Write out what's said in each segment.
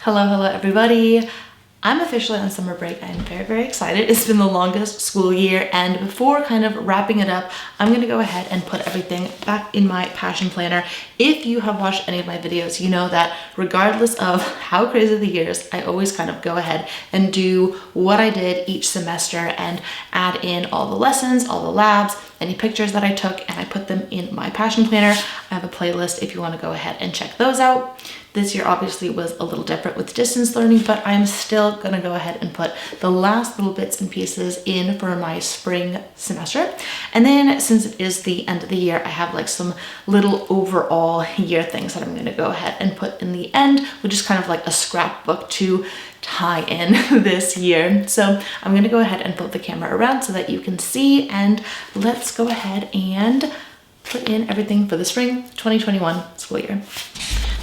Hello everybody. I'm officially on summer break. I'm very excited. It's been the longest school year, and before kind of wrapping it up, I'm gonna go ahead and put everything back in my passion planner. If you have watched any of my videos, you know that regardless of how crazy the years, I always kind of go ahead and do what I did each semester and add in all the lessons, all the labs, any pictures that I took, and I put them in my passion planner. I have a playlist if you want to go ahead and check those out. This year obviously was a little different with distance learning, but I'm still gonna go ahead and put the last little bits and pieces in for my spring semester. And then since it is the end of the year, I have like some little overall year things that I'm gonna go ahead and put in the end, which is kind of like a scrapbook to tie in this year. So I'm gonna go ahead and flip the camera around so that you can see, and let's go ahead and put in everything for the spring 2021 school year.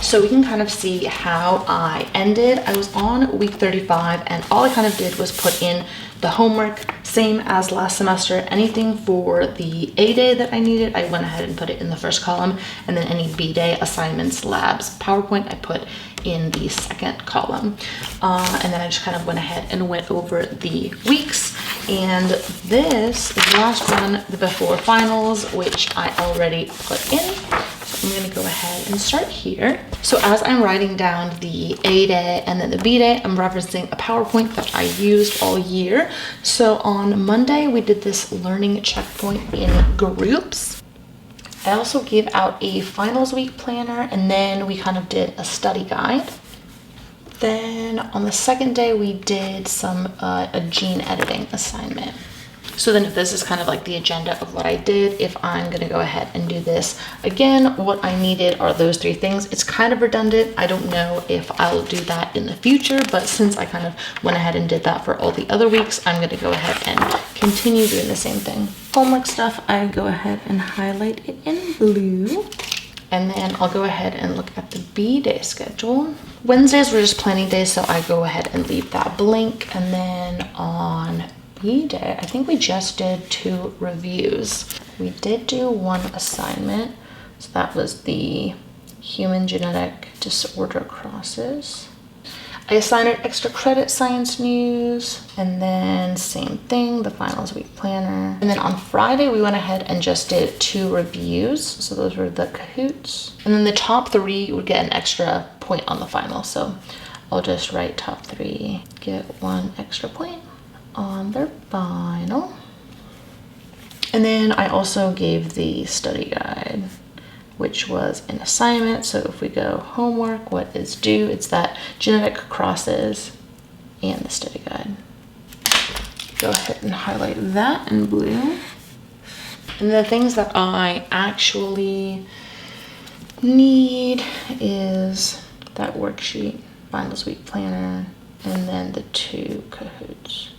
So we can kind of see how I ended. I was on week 35, and all I kind of did was put in the homework, same as last semester. Anything for the A day that I needed, I went ahead and put it in the first column, and then any B day assignments, labs, PowerPoint, I put in the second column. And then I just kind of went ahead and went over the weeks. And this is the last one, the before finals, which I already put in. So I'm gonna go ahead and start here. So as I'm writing down the A day and then the B day, I'm referencing a PowerPoint that I used all year. So on Monday, we did this learning checkpoint in groups. I also gave out a finals week planner, and then we kind of did a study guide. Then on the second day, we did a gene editing assignment. So then if this is kind of like the agenda of what I did, if I'm gonna go ahead and do this again, what I needed are those three things. It's kind of redundant. I don't know if I'll do that in the future, but since I kind of went ahead and did that for all the other weeks, I'm gonna go ahead and continue doing the same thing. Homework stuff, I go ahead and highlight it in blue. And then I'll go ahead and look at the B day schedule. Wednesdays were just planning days, so I go ahead and leave that blank. And then on B day, I think we just did 2 reviews. We did do 1 assignment. So that was the human genetic disorder crosses. I assigned an extra credit science news, and then same thing, the finals week planner. And then on Friday, we went ahead and just did 2 reviews. So those were the Kahoots. And then the top 3 would get an extra point on the final. So I'll just write top 3, get 1 extra point on their final. And then I also gave the study guide, which was an assignment. So if we go homework, what is due? It's that genetic crosses and the study guide. Go ahead and highlight that in blue. And the things that I actually need is that worksheet, finals week planner, and then the 2 Kahoots.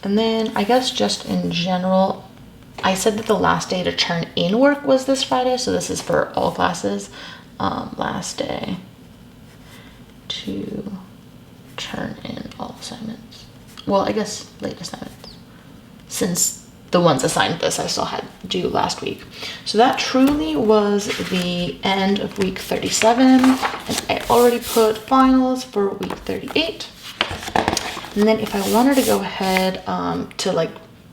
And then I guess just in general, I said that the last day to turn in work was this Friday, so this is for all classes. Last day to turn in all assignments. Well, I guess late assignments, since the ones assigned this I still had due last week. So that truly was the end of week 37, and I already put finals for week 38. And then if I wanted to go ahead to like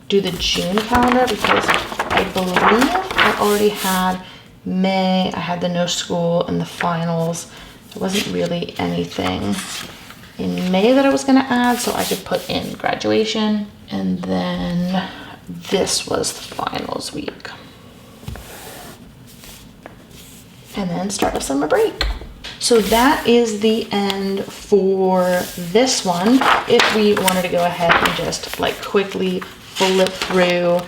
do the June calendar, because I believe I already had May, I had the no school and the finals. There wasn't really anything in May that I was gonna add, so I could put in graduation. And then this was the finals week. And then start of summer break. So that is the end for this one. If we wanted to go ahead and just like quickly flip through,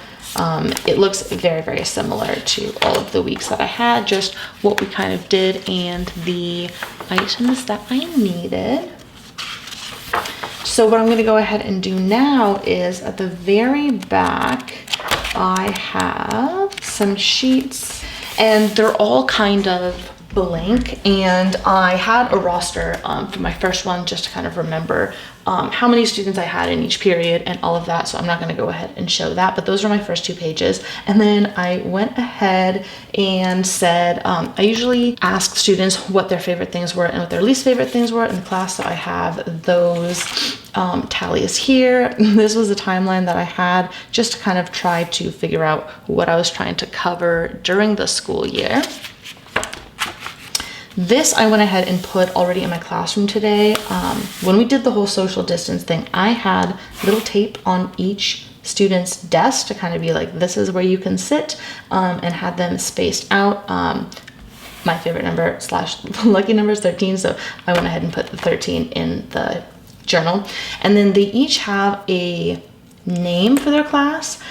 it looks very similar to all of the weeks that I had, just what we kind of did and the items that I needed. So what I'm going to go ahead and do now is at the very back, I have some sheets, and they're all kind of blank, and I had a roster for my first one just to kind of remember how many students I had in each period and all of that, so I'm not going to go ahead and show that, but those are my first 2 pages. And then I went ahead and said I usually ask students what their favorite things were and what their least favorite things were in the class, so I have those tallies here. This was a timeline that I had just to kind of try to figure out what I was trying to cover during the school year. This I went ahead and put already in my classroom today. When we did the whole social distance thing, I had little tape on each student's desk to kind of be like, this is where you can sit, and had them spaced out. My favorite number / lucky number is 13, so I went ahead and put the 13 in the journal. And then they each have a name for their class.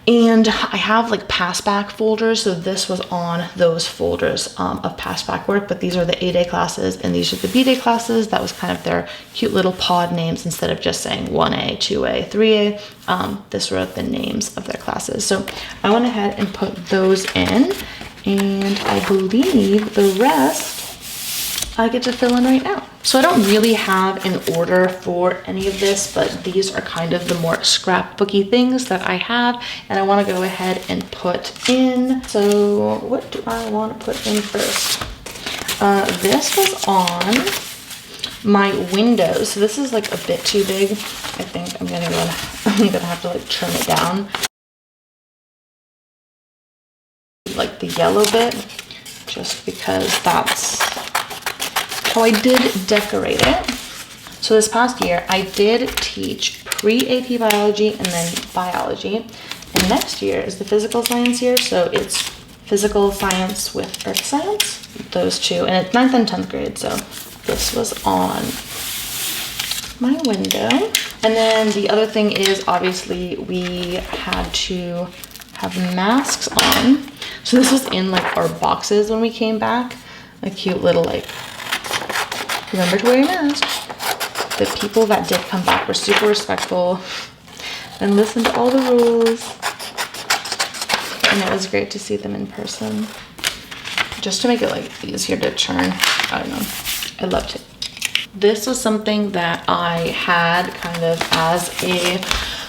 And I have like pass back folders, so this was on those folders of pass back work, but these are the A-day classes and these are the B-day classes. That was kind of their cute little pod names instead of just saying 1A, 2A, 3A. This were the names of their classes. So I went ahead and put those in, and I believe the rest I get to fill in right now. So I don't really have an order for any of this, but these are kind of the more scrapbooky things that I have, and I want to go ahead and put in. So what do I want to put in first? This was on my windows. So this is like a bit too big. I think I'm gonna have to like trim it down. Like the yellow bit, just because that's how I did decorate it. So this past year, I did teach pre-AP biology and then biology. And next year is the physical science year. So it's physical science with earth science, those two. And it's 9th and 10th grade. So this was on my window. And then the other thing is obviously we had to have masks on. So this was in like our boxes when we came back. A cute little like, remember to wear your mask. The people that did come back were super respectful and listened to all the rules. And it was great to see them in person. Just to make it like easier to turn. I don't know. I loved it. This was something that I had kind of as a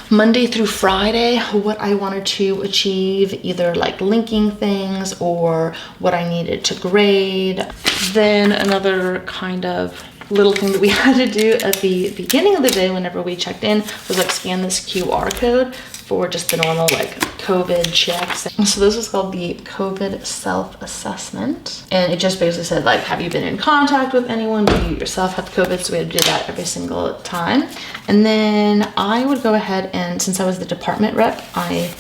Monday through Friday, what I wanted to achieve, either like linking things or what I needed to grade. Then another kind of little thing that we had to do at the beginning of the day whenever we checked in was like scan this QR code for just the normal like COVID checks. So this was called the COVID self-assessment. And it just basically said like, have you been in contact with anyone? Do you yourself have COVID? So we had to do that every single time. And then I would go ahead and, since I was the department rep, I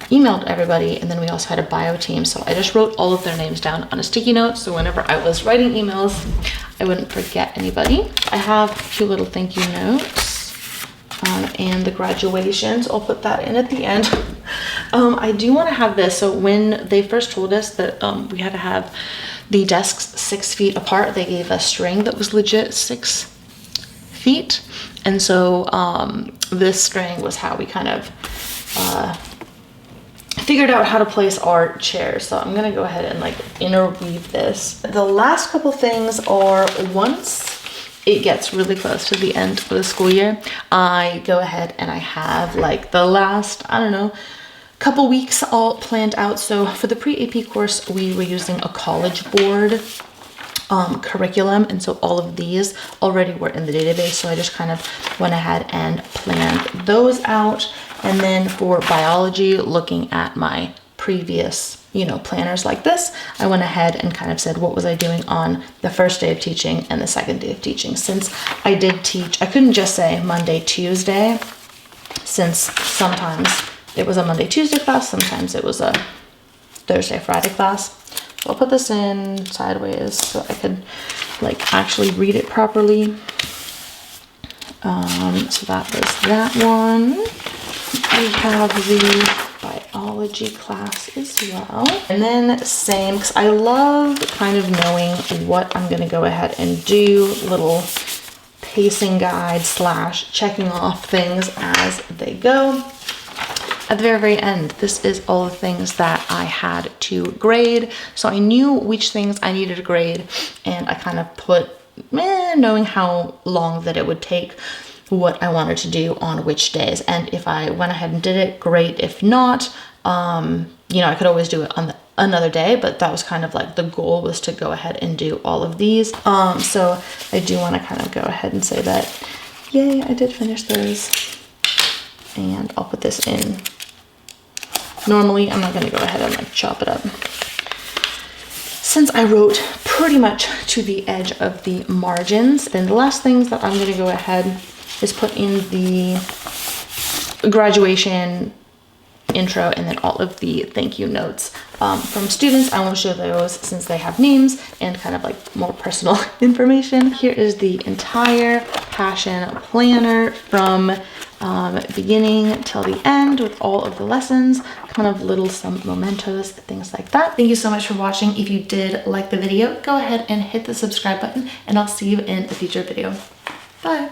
emailed everybody, and then we also had a bio team. So I just wrote all of their names down on a sticky note. So whenever I was writing emails, I wouldn't forget anybody. I have cute little thank you notes. And the graduations, I'll put that in at the end. I do want to have this. So when they first told us that we had to have the desks 6 feet apart, they gave us string that was legit 6 feet. And so this string was how we kind of figured out how to place our chairs. So I'm gonna go ahead and like interweave this. The last couple things are, once it gets really close to the end of the school year, I go ahead and I have like the last, I don't know, couple weeks all planned out. So for the pre-AP course, we were using a College Board curriculum, and so all of these already were in the database. So I just kind of went ahead and planned those out. And then for biology, looking at my previous, planners like this, I went ahead and kind of said, what was I doing on the first day of teaching and the second day of teaching? Since I did teach, I couldn't just say Monday, Tuesday, since sometimes it was a Monday, Tuesday class, sometimes it was a Thursday, Friday class. So I'll put this in sideways so I could like actually read it properly. So that was that one. We have the biology class as well. And then same, because I love kind of knowing what I'm gonna go ahead and do, little pacing guide / checking off things as they go. at the very end, this is all the things that I had to grade. So I knew which things I needed to grade, and I kind of put, knowing how long that it would take, what I wanted to do on which days. And if I went ahead and did it, great. If not, you know, I could always do it on another day, but that was kind of like the goal, was to go ahead and do all of these. So I do want to kind of go ahead and say that, yay, I did finish those. And I'll put this in. Normally, I'm not going to go ahead and like chop it up, since I wrote pretty much to the edge of the margins. Then the last things that I'm going to go ahead is put in the graduation intro, and then all of the thank you notes from students. I want to show those since they have names and kind of like more personal information. Here is the entire passion planner from beginning till the end, with all of the lessons, kind of little some mementos, things like that. Thank you so much for watching. If you did like the video, go ahead and hit the subscribe button, and I'll see you in a future video. Bye.